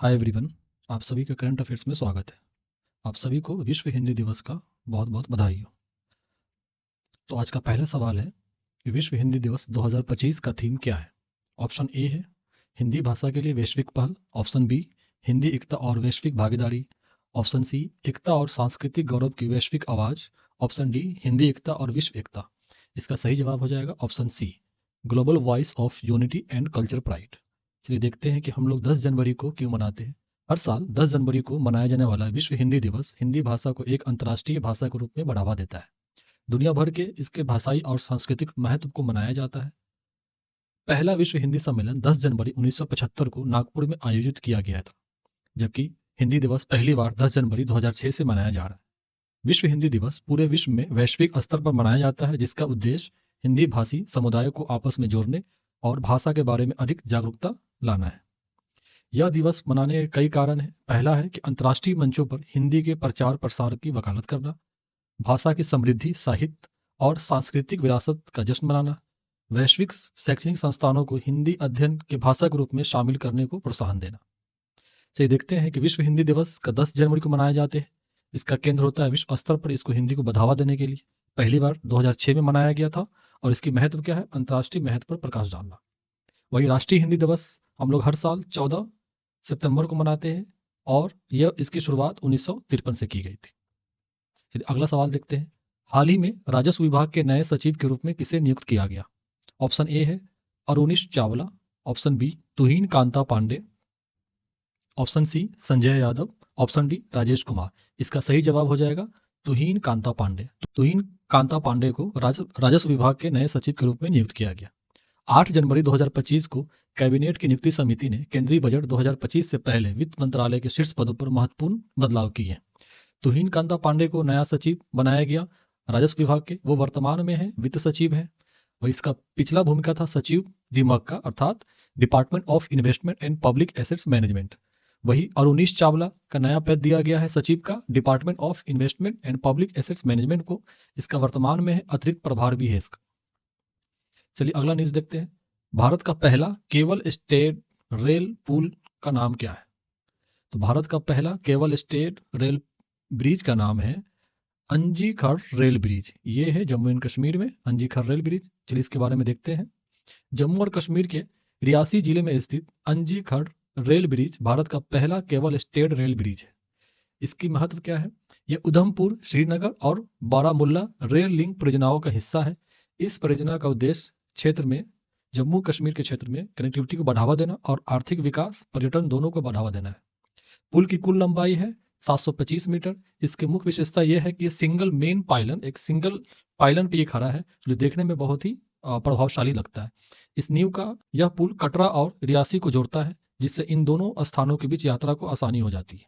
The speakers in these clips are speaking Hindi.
हाय एवरीवन, आप सभी का करंट अफेयर्स में स्वागत है। आप सभी को विश्व हिंदी दिवस का बहुत बहुत बधाई हो। तो आज का पहला सवाल है कि विश्व हिंदी दिवस 2025 का थीम क्या है। ऑप्शन ए है हिंदी भाषा के लिए वैश्विक पहल। ऑप्शन बी हिंदी एकता और वैश्विक भागीदारी। ऑप्शन सी एकता और सांस्कृतिक गौरव की वैश्विक आवाज। ऑप्शन डी हिंदी एकता और विश्व एकता। इसका सही जवाब हो जाएगा option C, global voice of unity and culture pride. चलिए देखते हैं कि हम लोग 10 जनवरी को क्यों मनाते हैं। हर साल 10 जनवरी को मनाया जाने वाला विश्व हिंदी दिवस हिंदी भाषा को एक अंतर्राष्ट्रीय भाषा के रूप में बढ़ावा देता है। दुनिया भर के इसके भाषाई और सांस्कृतिक महत्व को मनाया जाता है। पहला विश्व हिंदी सम्मेलन 10 जनवरी 1975 को नागपुर में आयोजित किया गया था, जबकि हिंदी दिवस पहली बार 10 जनवरी 2006 से मनाया जा रहा है। विश्व हिंदी दिवस पूरे विश्व में वैश्विक स्तर पर मनाया जाता है, जिसका उद्देश्य हिंदी भाषी समुदाय को आपस में जोड़ने और भाषा के बारे में अधिक जागरूकता लाना है। यह दिवस मनाने के कई कारण हैं। पहला है कि अंतर्राष्ट्रीय मंचों पर हिंदी के प्रचार प्रसार की वकालत करना, भाषा की समृद्धि, साहित्य और सांस्कृतिक विरासत का जश्न मनाना, वैश्विक शैक्षणिक संस्थानों को हिंदी अध्ययन के भाषा के रूप में शामिल करने को प्रोत्साहन देना। चलिए देखते हैं कि विश्व हिंदी दिवस का 10 जनवरी को मनाए जाते हैं। इसका केंद्र होता है विश्व स्तर पर इसको हिंदी को बढ़ावा देने के लिए। पहली बार 2006 में मनाया गया था और इसकी महत्व क्या है, अंतर्राष्ट्रीय महत्व पर प्रकाश डालना। वही राष्ट्रीय हिंदी दिवस हम लोग हर साल 14 सितंबर को मनाते हैं और यह इसकी शुरुआत 1953 से की गई थी। चलिए अगला सवाल देखते हैं। हाल ही में राजस्व विभाग के नए सचिव के रूप में किसे नियुक्त किया गया। ऑप्शन ए है Arunish Chawla. Option B Tuhin Kanta Pandey. Option C Sanjay Yadav. Option D Rajesh Kumar. इसका सही जवाब हो जाएगा तुहिन कांता पांडे। तुहिन कांता पांडे को राजस्व विभाग के नए सचिव के रूप में नियुक्त किया गया। 8 जनवरी 2025 को कैबिनेट की नियुक्ति समिति ने केंद्रीय बजट 2025 से पहले वित्त मंत्रालय के शीर्ष पदों पर महत्वपूर्ण बदलाव किए हैं। तुहिन कांता पांडे को नया सचिव बनाया गया राजस्व विभाग के। वो वर्तमान में है वित्त सचिव है। वही इसका पिछला भूमिका था सचिव दिमाग का, अर्थात department of investment and public assets management. वही अरुणीश चावला का नया पद दिया गया है सचिव का, department of investment and public assets management को। इसका वर्तमान में है अतिरिक्त प्रभार भी है इसका। चलिए अगला न्यूज देखते हैं। भारत का पहला केबल स्टेट रेल पुल का नाम क्या है। तो भारत का पहला केबल स्टेट रेल ब्रिज का नाम है अंजीखर रेल ब्रिज। ये है जम्मू एंड कश्मीर में अंजीखर रेल ब्रिज। चलिए इसके बारे में देखते हैं। जम्मू और कश्मीर के रियासी जिले में स्थित अंजीखर रेल ब्रिज भारत का पहला केबल स्टेट रेल ब्रिज है। इसकी महत्व क्या है, यह उधमपुर, श्रीनगर और बारामुल्ला रेल लिंक परियोजनाओं का हिस्सा है। इस परियोजना का उद्देश्य क्षेत्र में, जम्मू कश्मीर के क्षेत्र में कनेक्टिविटी को बढ़ावा देना और आर्थिक विकास, पर्यटन दोनों को बढ़ावा देना है। पुल की कुल लंबाई है 725 मीटर। इसकी मुख्य विशेषता यह है कि ये सिंगल मेन पाइलन, एक सिंगल पाइलन पे ये खड़ा है, जो देखने में बहुत ही प्रभावशाली लगता है। इस नींव का यह पुल कटरा और रियासी को जोड़ता है, जिससे इन दोनों स्थानों के बीच यात्रा को आसानी हो जाती है।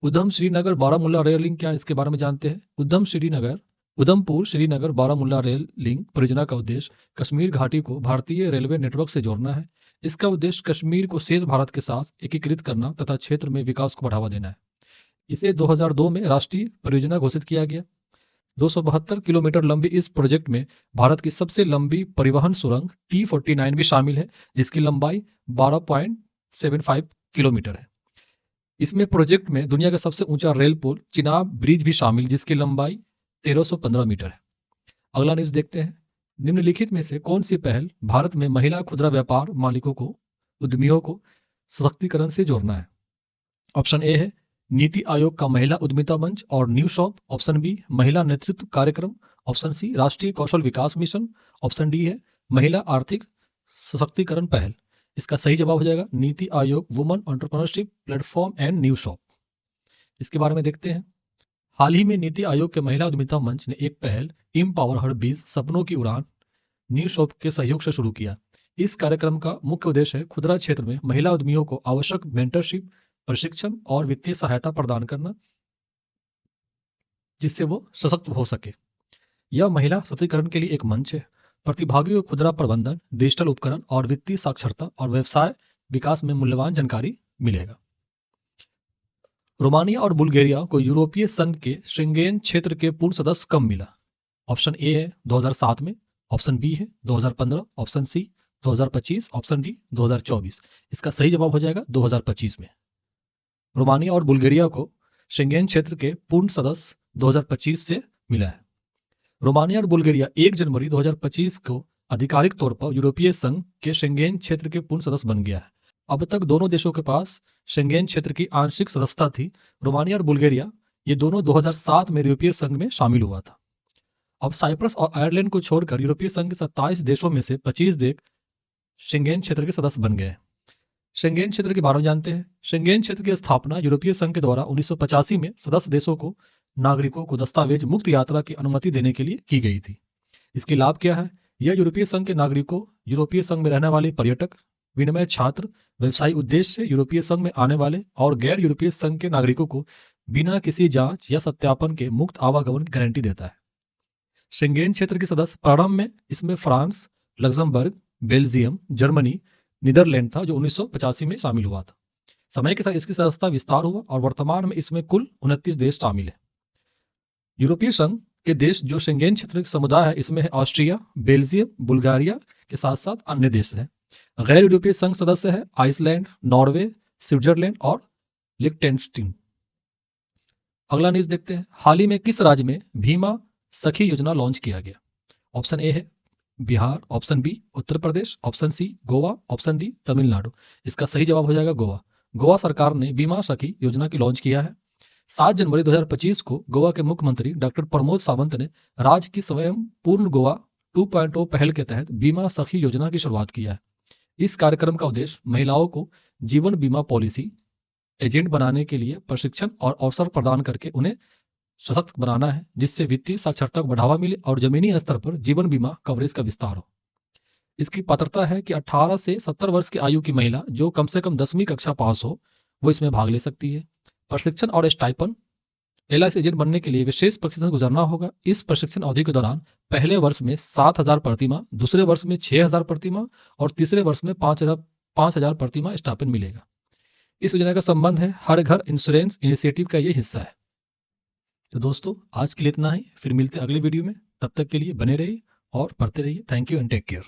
उधम श्रीनगर बारामुल्ला रेल लिंक क्या है, इसके बारे में जानते हैं। उधमपुर श्रीनगर बारामुल्ला रेल लिंक परियोजना का उद्देश्य कश्मीर घाटी को भारतीय रेलवे नेटवर्क से जोड़ना है। इसका उद्देश्य कश्मीर को शेष भारत के साथ एकीकृत करना तथा क्षेत्र में विकास को बढ़ावा देना है। इसे 2002 में राष्ट्रीय परियोजना घोषित किया गया। 272 किलोमीटर लंबी इस प्रोजेक्ट में भारत की सबसे लंबी परिवहन सुरंग T49 भी शामिल है, जिसकी लंबाई 12.75 किलोमीटर है। इसमें प्रोजेक्ट में दुनिया का सबसे ऊंचा रेल पुल चिनाब ब्रिज भी शामिल, जिसकी लंबाई 1315 मीटर है। अगला न्यूज देखते हैं। निम्नलिखित में से कौन सी पहल भारत में महिला खुदरा व्यापार मालिकों को, उद्यमियों को सशक्तिकरण से जोड़ना है। ऑप्शन ए है नीति आयोग का महिला उद्यमिता मंच और न्यू शॉप। ऑप्शन बी महिला नेतृत्व कार्यक्रम। ऑप्शन सी राष्ट्रीय कौशल विकास मिशन। ऑप्शन डी है महिला आर्थिक सशक्तिकरण पहल। इसका सही जवाब हो जाएगा NITI Aayog woman entrepreneurship platform and new shop. इसके बारे में देखते हैं। हाल ही में नीति आयोग के महिला उद्यमिता मंच ने एक पहल एम्पावर हर 20 सपनों की उड़ान न्यू शॉप के सहयोग से शुरू किया। इस कार्यक्रम का मुख्य उद्देश्य है खुदरा क्षेत्र में महिला उद्यमियों को आवश्यक मेंटरशिप, प्रशिक्षण और वित्तीय सहायता प्रदान करना, जिससे वो सशक्त हो सके। यह महिला सशक्तिकरण के लिए एक मंच है। प्रतिभागियों को खुदरा प्रबंधन, डिजिटल उपकरण और वित्तीय साक्षरता और व्यवसाय विकास में मूल्यवान जानकारी मिलेगा। रोमानिया और बुल्गारिया को यूरोपीय संघ के शेंगेन क्षेत्र के पूर्ण सदस्य कब मिला। ऑप्शन ए है 2007 में। ऑप्शन बी है 2015। Option C 2025। Option D 2024। इसका सही जवाब हो जाएगा 2025 में। रोमानिया और बुल्गारिया को शेंगेन क्षेत्र के पूर्ण सदस्य 2025 से मिला है। रोमानिया और बुल्गारिया 1 जनवरी 2025 को आधिकारिक तौर पर यूरोपीय संघ के शेंगेन क्षेत्र के पूर्ण सदस्य बन गया है। अब तक दोनों देशों के पास शेंगेन क्षेत्र की आंशिक सदस्यता थी। रोमानिया और बुल्गारिया ये दोनों 2007 में यूरोपीय संघ में शामिल हुआ था। अब साइप्रस और आयरलैंड को छोड़कर यूरोपीय संघ के 27 देशों में से 25 देश शेंगेन क्षेत्र के सदस्य बन गए। शेंगेन क्षेत्र के बारे में जानते हैं। शेंगेन क्षेत्र की स्थापना यूरोपीय संघ के द्वारा 1985 में सदस्य देशों को नागरिकों को दस्तावेज मुक्त यात्रा की अनुमति देने के लिए की गई थी। इसके लाभ क्या है? यह यूरोपीय संघ के नागरिकों, यूरोपीय संघ में रहने वाले पर्यटक, विनिमय छात्र, व्यवसायिक उद्देश्य से यूरोपीय संघ में आने वाले और गैर यूरोपीय संघ के नागरिकों को बिना किसी जांच या सत्यापन के मुक्त आवागमन की गारंटी देता है। शेंगेन क्षेत्र के सदस्य प्रारंभ में इसमें France, Luxembourg, Belgium, Germany, Netherlands था जो 1985 में शामिल हुआ था। समय के साथ इसकी सदस्यता विस्तार हुआ और वर्तमान में इसमें कुल 29 देश शामिल है। यूरोपीय संघ के देश जो शेंगेन क्षेत्र के समुदाय है इसमें है ऑस्ट्रिया, बेल्जियम, बुल्गारिया के साथ साथ अन्य देश हैं। गैर यूरोपीय संघ सदस्य है आइसलैंड, नॉर्वे, स्विट्जरलैंड और लिechtenstein। अगला न्यूज देखते हैं। हाल ही में किस राज्य में भीमा सखी योजना लॉन्च किया गया? ऑप्शन ए है Bihar, option B Uttar Pradesh, option C Goa, option D Tamil Nadu. इसका सही जवाब हो जाएगा गोवा। गोवा सरकार ने बीमा सखी योजना की लॉन्च किया है। 7 जनवरी 2025 को गोवा के मुख्यमंत्री डॉक्टर प्रमोद सावंत ने राज्य की स्वयं पूर्ण गोवा 2.0 पहल के तहत बीमा सखी योजना की शुरुआत किया है। इस कार्यक्रम का उद्देश्य महिलाओं को जीवन बीमा पॉलिसी एजेंट बनाने के लिए प्रशिक्षण और अवसर प्रदान करके उन्हें सशक्त बनाना है, जिससे वित्तीय साक्षरता को बढ़ावा मिले और जमीनी स्तर पर जीवन बीमा कवरेज का विस्तार हो। इसकी पात्रता है कि 18 से 70 वर्ष की आयु की महिला जो कम से कम 10वीं कक्षा पास हो वो इसमें भाग ले सकती है। प्रशिक्षण और स्टाइपन एलआईसी एजेंट बनने के लिए विशेष प्रशिक्षण गुजरना होगा। इस प्रशिक्षण अवधि के दौरान पहले वर्ष में 7,000 प्रतिमाह, दूसरे वर्ष में 6,000 प्रतिमाह और तीसरे वर्ष में 5,000 प्रतिमाह स्टाइपेंड मिलेगा। इस योजना का संबंध है हर घर इंश्योरेंस इनिशिएटिव का ये हिस्सा है। तो दोस्तों आज के लिए इतना ही, फिर मिलते हैं अगले वीडियो में। तब तक के लिए बने रहिए और पढ़ते रहिए। Thank you and take care.